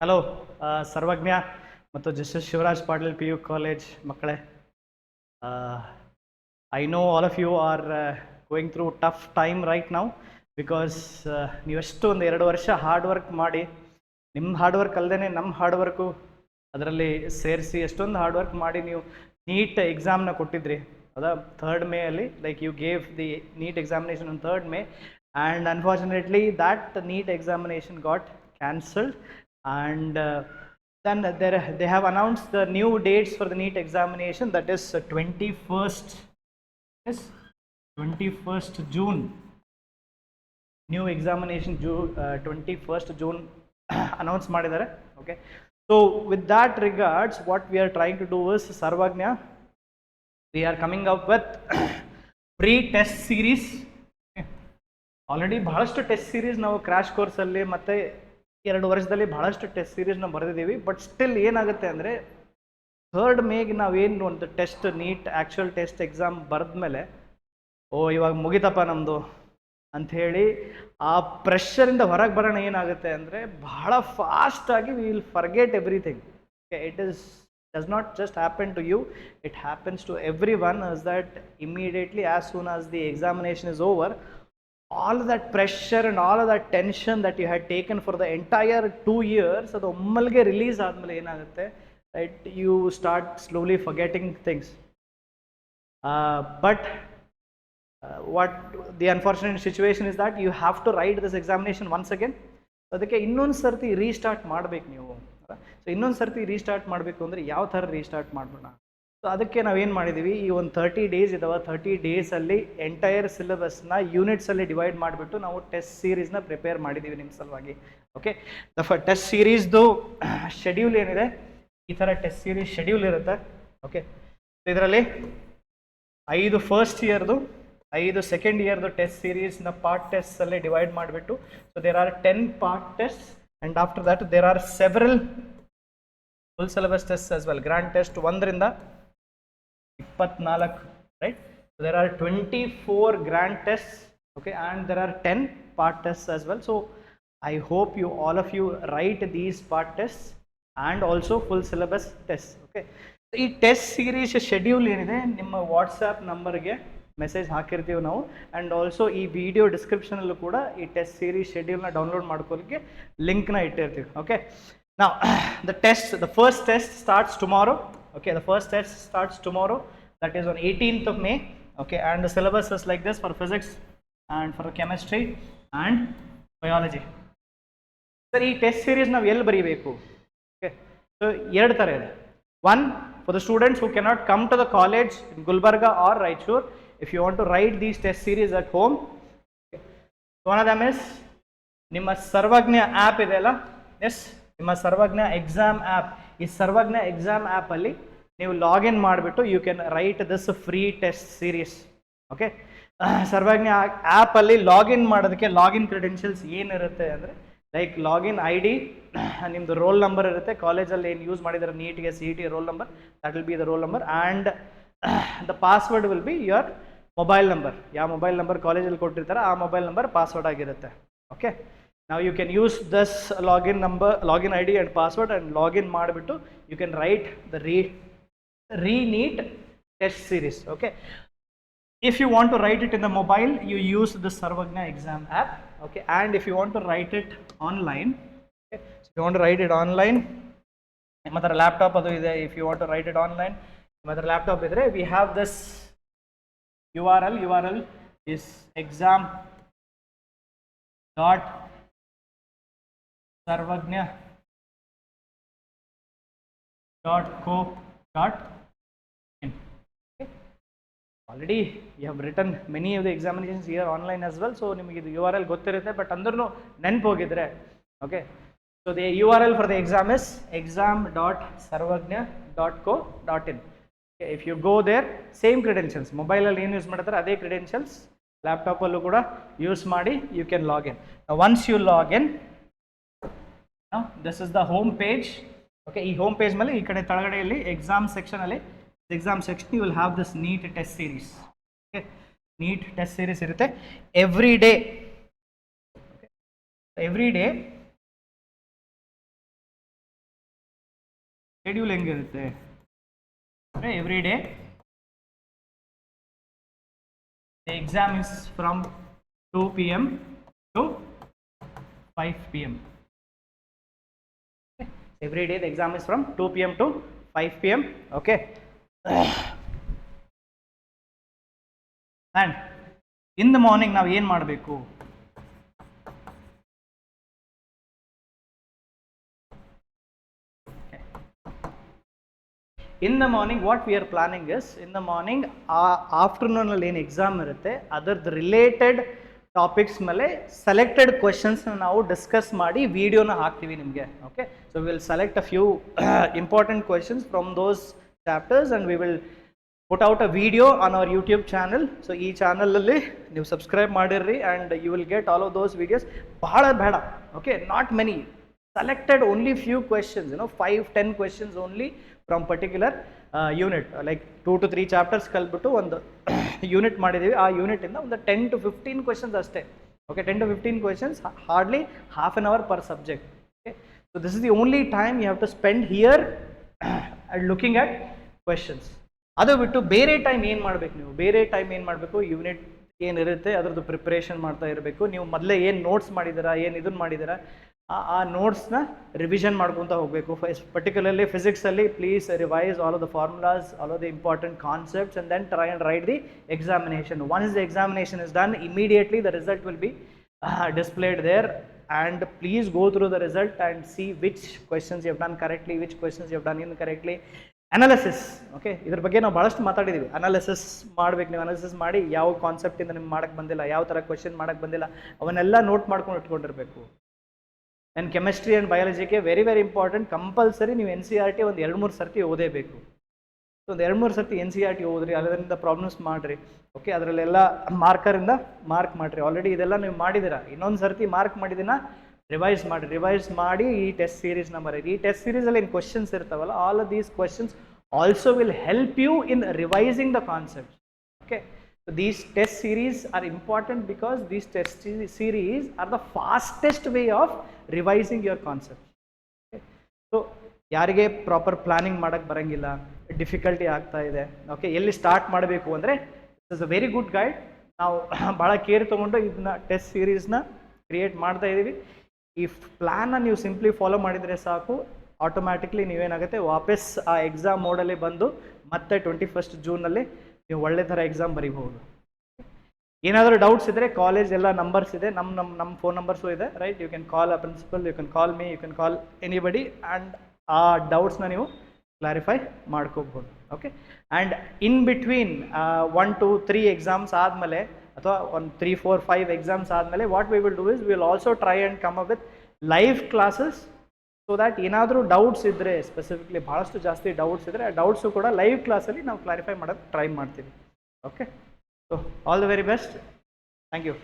Hello Sarvajna ಮತ್ತು justice Shivraj Patil PU college ಮಕ್ಕಳೇ. I know all of you are going through tough time right now because ನೀವೆಷ್ಟು ಒಂದು 2 ವರ್ಷ hard work ಮಾಡಿ, ನಿಮ್ಮ ಹಾರ್ಡ್ ವರ್ಕ್ ಅಲ್ಲದೆ ನಮ್ಮ ಹಾರ್ಡ್ ವರ್ಕು ಅದರಲ್ಲಿ ಸೇರಿಸಿ ಎಷ್ಟೊಂದು ಹಾರ್ಡ್ ವರ್ಕ್ ಮಾಡಿ ನೀವು ನೀಟ್ ಎಕ್ಸಾಮ್ನ ಕೊಟ್ಟಿದ್ರಿ. ಹೌದಾ? 3rd May ಅಲ್ಲಿ like you gave the NEET examination on 3rd May and unfortunately that NEET examination got cancelled and then they have announced the new dates for the NEET examination, that is 21st, yes, 21st June. New examination June 21st June announce ಮಾಡಿದ್ದಾರೆ. Okay, so with that regards what we are trying to do is, Sarvagnya, we are coming up with pre-test series. Already ಬಹಳಷ್ಟು test series ನಾವು crash ಕೋರ್ಸಲ್ಲಿ ಮತ್ತು 2 ವರ್ಷದಲ್ಲಿ ಬಹಳಷ್ಟು test ಸೀರೀಸ್ನ ಬರೆದಿದ್ದೀವಿ. But still ಏನಾಗುತ್ತೆ ಅಂದರೆ 3rd May ನಾವೇನು ಒಂದು test NEET actual test exam ಬರೆದ್ಮೇಲೆ ಇವಾಗ ಮುಗಿತಪ್ಪ ನಮ್ಮದು ಅಂಥೇಳಿ ಆ ಪ್ರೆಷರಿಂದ ಹೊರಗೆ ಬರೋಣ ಏನಾಗುತ್ತೆ ಅಂದರೆ ಬಹಳ ಫಾಸ್ಟಾಗಿ we will forget everything. It does not just happen to you, it happens to every one. Is that immediately as soon as the examination is over, all of that pressure and all of that tension that you had taken for the entire 2 years, ಅದು ಒಮ್ಮೆಲ್ಗೆ release ಆದಮೇಲೆ ಏನಾಗುತ್ತೆ, right, you start slowly forgetting things. But what the unfortunate situation is that you have to write this examination once again. ಅದಕ್ಕೆ ಇನ್ನೊಂದು ಸರ್ತಿ restart ಮಾಡಬೇಕು ನೀವು. So ಇನ್ನೊಂದು ಸರ್ತಿ ರೀಸ್ಟಾರ್ಟ್ ಮಾಡಬೇಕು ಅಂದರೆ ಯಾವ ಥರ ರೀಸ್ಟಾರ್ಟ್ ಮಾಡೋಣ? ಸೊ ಅದಕ್ಕೆ ನಾವೇನು ಮಾಡಿದ್ದೀವಿ, ಈ ಒಂದು 30 days ಇದಾವೆ, 30 days ಎಂಟೈರ್ ಸಿಲೆಬಸ್ನ ಯೂನಿಟ್ಸಲ್ಲಿ ಡಿವೈಡ್ ಮಾಡಿಬಿಟ್ಟು ನಾವು ಟೆಸ್ಟ್ ಸೀರೀಸ್ನ ಪ್ರಿಪೇರ್ ಮಾಡಿದ್ದೀವಿ ನಿಮ್ಮ ಸಲುವಾಗಿ. ಓಕೆ, ಟೆಸ್ಟ್ ಸೀರೀಸ್ದು ಶೆಡ್ಯೂಲ್ ಏನಿದೆ, ಈ ಥರ ಟೆಸ್ಟ್ ಸೀರೀಸ್ ಶೆಡ್ಯೂಲ್ ಇರುತ್ತೆ. ಓಕೆ, ಇದರಲ್ಲಿ 5 ಫಸ್ಟ್ ಇಯರ್ದು, 5 ಸೆಕೆಂಡ್ ಇಯರ್ದು ಟೆಸ್ಟ್ ಸೀರೀಸ್ನ ಪಾರ್ಟ್ ಟೆಸ್ಟಲ್ಲಿ ಡಿವೈಡ್ ಮಾಡಿಬಿಟ್ಟು, so there are 10 part test and after that there are several full syllabus test as well. Grand test 1 ರಿಂದ 24, right? So there are 24 grand tests, okay, and there are 10 part tests as well. So I hope you, all of you, write these part tests and also full syllabus tests. Okay, so ಈ test series schedule ಏನಿದೆ ನಿಮ್ಮ WhatsApp ನಂಬರ್ಗೆ message ಹಾಕಿರ್ತೀವಿ ನಾವು, and also ಈ video ಡಿಸ್ಕ್ರಿಪ್ಷನಲ್ಲೂ ಕೂಡ ಈ test series ಶೆಡ್ಯೂಲ್ನ download ಮಾಡ್ಕೊಳ್ಳಿಕ್ಕೆ ಲಿಂಕ್ನ ಇಟ್ಟಿರ್ತೀವಿ. Okay, now the first test starts tomorrow. Okay, the first test starts tomorrow, that is on 18th of May. Okay, and the syllabus is like this for physics and for chemistry and biology. Sir, ee test series ನಾವು ಎಲ್ಲಿ ಬರೀಬೇಕು? Okay, so 2 ಥರ ಇದೆ. One, for the students who cannot come to the college in Gulbarga or Raichur, if you want to write these test series at home, okay, one of them is ನಿಮ್ಮ ಸರ್ವಜ್ಞ app ಇದೆಯಲ್ಲ, S, ನಿಮ್ಮ ಸರ್ವಜ್ಞ exam app. ಈ ಸರ್ವಜ್ಞ exam ಆ್ಯಪಲ್ಲಿ ನೀವು login ಮಾಡಿಬಿಟ್ಟು you can write this free test series. Okay, Sarvajna ಆ್ಯಪಲ್ಲಿ login ಮಾಡೋದಕ್ಕೆ login credentials ಏನಿರುತ್ತೆ ಅಂದರೆ, ಲೈಕ್ ಲಾಗಿನ್ ID, ನಿಮ್ಮದು ರೋಲ್ ನಂಬರ್ ಇರುತ್ತೆ, ಕಾಲೇಜಲ್ಲಿ ಏನು ಯೂಸ್ ಮಾಡಿದರೆ ನೀಟ್ಗೆ CET roll number, that will be the roll number, and the password will be your mobile number. ಯಾವ ಮೊಬೈಲ್ ನಂಬರ್ ಕಾಲೇಜಲ್ಲಿ ಕೊಟ್ಟಿರ್ತಾರೆ ಆ ಮೊಬೈಲ್ ನಂಬರ್ ಪಾಸ್ವರ್ಡ್ ಆಗಿರುತ್ತೆ. Okay, now you can use this login number, login ID and password and login ಮಾಡಿಬಿಟ್ಟು you can write the re-NEET test series. Okay, if you want to write it in the mobile, you use the Sarvagna exam app. Okay, and if you want to write it online, okay, so if you want to write it online, ನಿಮ್ಮ ಹತ್ರ laptop ಅದು ಇದೆ, if you want to write it online, ನಿಮ್ಮ ಹತ್ರ laptop ಇದ್ರೆ, we have this URL is exam.sarvagna.co.in. Okay, already you have written many of the examinations here online as well, so ನಿಮಗೆ ಇದು URL ಗೊತ್ತಿರುತ್ತೆ, ಬಟ್ ಅಂದ್ರೂ ನೆನಪು ಹೋಗಿದ್ರೆ. Okay, so the URL for the exam is exam.sarvagna.co.in. okay, if you go there, same credentials, ಮೊಬೈಲಲ್ಲಿ ಏನು use ಮಾಡ್ತಾರೆ ಅದೇ ಕ್ರೆಡೆನ್ಷಿಯಲ್ಸ್ ಲ್ಯಾಪ್ಟಾಪಲ್ಲೂ ಕೂಡ ಯೂಸ್ ಮಾಡಿ you can log in. Now once you log in, now this is the home page. Okay, ಈ home page ಮೇಲೆ ಈ ಕಡೆ ತಳಗಡೆಯಲ್ಲಿ ಎಕ್ಸಾಮ್ ಸೆಕ್ಷನ್ ಅಲ್ಲಿ, exam section you will have this NEET test series. Okay, NEET test series ಇರುತ್ತೆ every day schedule ಹೆಂಗಿರುತ್ತೆ every day the exam is from 2 p.m. to 5 p.m. Okay. Every day the exam is from 2 p.m. to 5 p.m. Okay. And in the morning ನಾವು ಏನು ಮಾಡಬೇಕು? In the morning what we are planning is, in the morning afternoon ಅಲ್ಲಿ ಏನು exam ಇರುತ್ತೆ ಅದರದ್ದು related topics ಮೇಲೆ selected questions ನಾವು discuss ಮಾಡಿ ವಿಡಿಯೋನ ಹಾಕ್ತೀವಿ ನಿಮಗೆ. Okay, so will select a few important questions from those chapters and we will put out a video on our YouTube channel. So ಈ ಚಾನಲಲ್ಲಿ ನೀವು ಸಬ್ಸ್ಕ್ರೈಬ್ ಮಾಡಿರ್ರಿ and you will get all of those videos. ಬಹಳ ಬೇಡ, okay, not many, selected only few questions, 5-10 questions only from particular unit, like 2 to 3 chapters kalbitu ಒಂದು unit ಮಾಡಿದ್ದೀವಿ. ಆ unit ಇಂದ ಒಂದು 10 to 15 questions ಅಷ್ಟೇ. Okay, 10 to 15 questions, hardly half an hour per subject. Okay, so this is the only time you have to spend here and looking at questions. ಅದು ಬಿಟ್ಟು ಬೇರೆ time ಏನು ಮಾಡಬೇಕು? ನೀವು ಬೇರೆ ಟೈಮ್ ಏನು ಮಾಡಬೇಕು? ಯೂನಿಟ್ ಏನಿರುತ್ತೆ ಅದರದ್ದು ಪ್ರಿಪ್ರೇಷನ್ ಮಾಡ್ತಾ ಇರಬೇಕು. ನೀವು ಮೊದಲೇ ಏನು ನೋಟ್ಸ್ ಮಾಡಿದ್ದೀರಾ, ಏನು ಇದನ್ನು ಮಾಡಿದ್ದೀರಾ, ಆ ನೋಟ್ಸ್ನ ರಿವಿಷನ್ ಮಾಡ್ಕೊತಾ ಹೋಗಬೇಕು. ಪರ್ಟಿಕ್ಯುಲರ್ಲಿ ಫಿಸಿಕ್ಸಲ್ಲಿ please revise all of the formulas, all of the important concepts and then try and write the examination. Once the examination is done, immediately the result will be displayed there, and please go through the result and see which questions you have done correctly, which questions you have done incorrectly. Analysis, okay, ಇದ್ರ ಬಗ್ಗೆ ನಾವು ಭಾಳಷ್ಟು ಮಾತಾಡಿದ್ದೀವಿ. Analysis ಮಾಡ್ಬೇಕು. ನೀವು analysis ಮಾಡಿ ಯಾವ ಕಾನ್ಸೆಪ್ಟಿಂದ ನಿಮ್ಗೆ ಮಾಡೋಕ್ಕೆ ಬಂದಿಲ್ಲ, ಯಾವ ಥರ ಕ್ವೆಶನ್ ಮಾಡೋಕ್ಕೆ ಬಂದಿಲ್ಲ, ಅವನ್ನೆಲ್ಲ ನೋಟ್ ಮಾಡ್ಕೊಂಡು ಇಟ್ಕೊಂಡಿರಬೇಕು. ಆ್ಯಂಡ್ ಕೆಮಿಸ್ಟ್ರಿ ಆ್ಯಂಡ್ ಬಯಾಲಜಿಗೆ ವೆರಿ ವೆರಿ ಇಂಪಾರ್ಟೆಂಟ್. ಕಂಪಲ್ಸರಿ ನೀವು NCERT ಒಂದು 2-3 ಸರ್ತಿ ಓದೇಬೇಕು. ಸೊ ಒಂದು 2-3 ಸರ್ತಿ NCERT ಓದ್ರಿ, ಅದರಿಂದ ಪ್ರಾಬ್ಲಮ್ಸ್ ಮಾಡಿರಿ. ಓಕೆ, ಅದರಲ್ಲೆಲ್ಲ ಮಾರ್ಕರಿಂದ ಮಾರ್ಕ್ ಮಾಡಿರಿ. ಆಲ್ರೆಡಿ ಇದೆಲ್ಲ ನೀವು ಮಾಡಿದ್ದೀರಾ, ಇನ್ನೊಂದು ಸರ್ತಿ ಮಾರ್ಕ್ ಮಾಡಿದ್ದೀನ ರಿವೈಸ್ ಮಾಡಿ ಈ ಟೆಸ್ಟ್ ಸೀರೀಸ್ನ ಬರೀರಿ. ಈ ಟೆಸ್ಟ್ ಸೀರೀಸಲ್ಲಿ ಏನು ಕ್ವಶನ್ಸ್ ಇರ್ತಾವಲ್ಲ, all of these questions also will help you in revising the concepts. Okay, so these test series are important because these test series are the fastest way of revising your concepts. Okay, so ಯಾರಿಗೆ proper planning ಮಾಡೋಕ್ಕೆ ಬರೋಂಗಿಲ್ಲ, difficulty ಆಗ್ತಾ ಇದೆ, okay, ಎಲ್ಲಿ start ಮಾಡಬೇಕು ಅಂದರೆ it is a very good guide. ನಾವು ಭಾಳ ಕೇರ್ ತೊಗೊಂಡು ಇದನ್ನ ಟೆಸ್ಟ್ ಸೀರೀಸ್ನ ಕ್ರಿಯೇಟ್ ಮಾಡ್ತಾ ಇದ್ದೀವಿ. ಈ ಪ್ಲ್ಯಾನ್ನ ನೀವು ಸಿಂಪ್ಲಿ ಫಾಲೋ ಮಾಡಿದರೆ ಸಾಕು, ಆಟೋಮ್ಯಾಟಿಕ್ಲಿ ನೀವೇನಾಗುತ್ತೆ ವಾಪಸ್ ಆ ಎಕ್ಸಾಮ್ ಮೋಡಲ್ಲಿ ಬಂದು ಮತ್ತೆ 21st ಜೂನಲ್ಲಿ ನೀವು ಒಳ್ಳೆ ಥರ ಎಕ್ಸಾಮ್ ಬರೀಬಹುದು. ಏನಾದರೂ ಡೌಟ್ಸ್ ಇದ್ದರೆ ಕಾಲೇಜ್ ಎಲ್ಲ ನಂಬರ್ಸ್ ಇದೆ, ನಮ್ಮ ಫೋನ್ ನಂಬರ್ಸು ಇದೆ, right? You can call a principal, you can call me, you can call anybody, and ಆ ಡೌಟ್ಸ್ನ ನೀವು ಕ್ಲಾರಿಫೈ ಮಾಡ್ಕೋಬಹುದು. Okay, and in between 1 to 3 exams ಆದಮೇಲೆ ಅಥವಾ ಒಂದು 3, 4, 5 ಎಕ್ಸಾಮ್ಸ್ ಆದಮೇಲೆ what we will do is we will also try and come up with live classes, so that ಏನಾದರೂ doubts ಇದ್ದರೆ, ಸ್ಪೆಸಿಫಿಕ್ಲಿ ಭಾಳಷ್ಟು ಜಾಸ್ತಿ ಡೌಟ್ಸ್ ಇದ್ದರೆ ಆ ಡೌಟ್ಸು ಕೂಡ ಲೈವ್ ಕ್ಲಾಸಲ್ಲಿ ನಾವು ಕ್ಲಾರಿಫೈ ಮಾಡೋಕ್ಕೆ ಟ್ರೈ ಮಾಡ್ತೀವಿ. Okay, so all the very best. Thank you.